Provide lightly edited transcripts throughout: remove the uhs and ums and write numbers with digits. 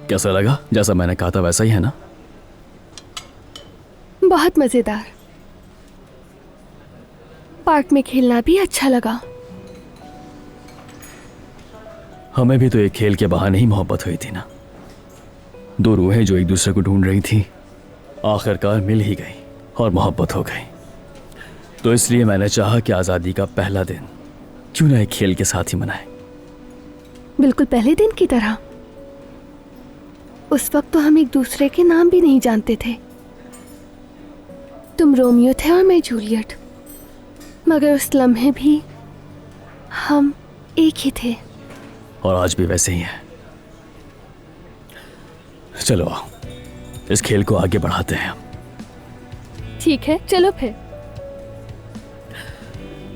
कैसा लगा? जैसा मैंने कहा था वैसा ही है ना? बहुत मजेदार। पार्क में खेलना भी अच्छा लगा। हमें भी तो एक खेल के बहाने ही मोहब्बत हुई थी ना। दो रूहें जो एक दूसरे को ढूंढ रही थी, आखिरकार मिल ही गई और मोहब्बत हो गई। तो इसलिए मैंने चाहा कि आज़ादी का पहला दिन क्यों ना एक खेल के साथ ही मनाए। बिल्कुल पहले दिन की तरह। उस वक्त तो हम एक दूसरे के नाम भी नहीं जानते थे। तुम रोमियो थे और मैं जूलियट, मगर उस लम्हे भी हम एक ही थे। और आज भी वैसे ही है। चलो आओ, इस खेल को आगे बढ़ाते हैं हम। ठीक है, चलो फिर।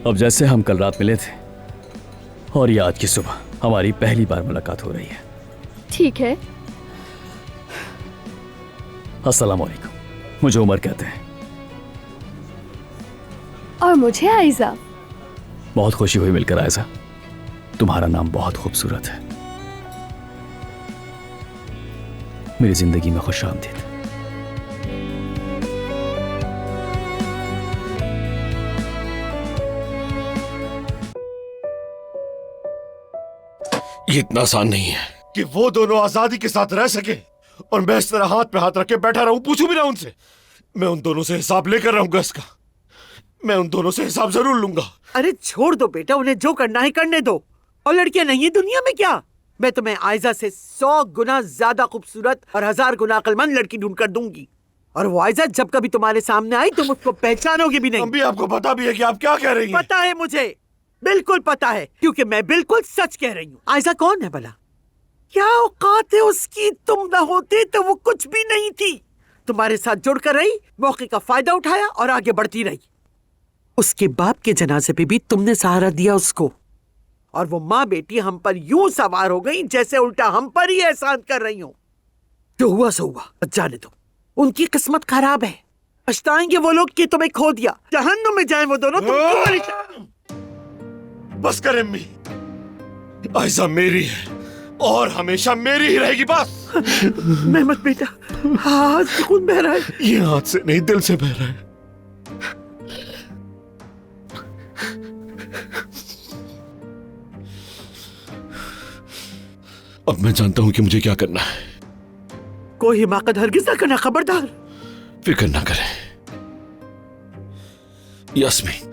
अब जैसे हम कल रात मिले थे और ये आज की सुबह हमारी पहली बार मुलाकात हो रही है। ठीक है। अस्सलाम वालेकुम, मुझे उमर कहते हैं। और मुझे आयजा। बहुत खुशी हुई मिलकर आयजा, तुम्हारा नाम बहुत खूबसूरत है। मेरी जिंदगी में खुश आमदीद। ये इतना आसान नहीं है कि वो दोनों आजादी के साथ रह सके और मैं इस तरह हाथ पे हाथ रख के बैठा रहूं, पूछूं भी ना उनसे। मैं उन दोनों से हिसाब लेकर रहूंगा इसका। मैं उन दोनों से हिसाब जरूर लूंगा। अरे छोड़ दो बेटा, उन्हें जो करना है करने दो। और लड़कियां नहीं है दुनिया में क्या? मैं तुम्हें आयजा से 100 गुना ज्यादा खूबसूरत और 1000 गुना अक्लमंद लड़की ढूंढ कर दूंगी। और वो आयजा जब कभी तुम्हारे सामने आई तुम उसको पहचानोगे भी नहीं। अम्मी, आपको पता भी है कि आप क्या कह रही हैं? पता है मुझे, बिल्कुल पता है, क्योंकि मैं बिल्कुल सच कह रही हूँ। आयजा कौन है भला? क्या औकात है उसकी? तुम न होते तो वो कुछ भी नहीं थी। तुम्हारे साथ जुड़कर रही, मौके का फायदा उठाया और आगे बढ़ती रही। उसके बाप के जनाजे पे भी तुमने सहारा दिया उसको, और वो माँ बेटी हम पर यूं सवार हो गई जैसे उल्टा हम पर ही एहसान कर रही हो। जो हुआ सो हुआ, जाने दो। उनकी किस्मत खराब है। पछताएंगे वो लोग कि तुम्हें खो दिया। जहन्नुम में जाएं वो दोनों। बस कर अम्मी, आयजा मेरी है और हमेशा मेरी ही रहेगी। बस। मेहमत बेटा, हाथ से खून बह रहा है। ये हाथ से नहीं, दिल से बह रहा है। अब मैं जानता हूं कि मुझे क्या करना है। कोई हिमाकत हरगिज ना करना, खबरदार। फिक्र ना करें यास्मीन,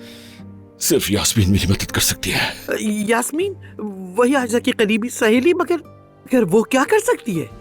सिर्फ यास्मीन मेरी मदद कर सकती है। यास्मीन? वही आयजा की करीबी सहेली, मगर वो क्या कर सकती है?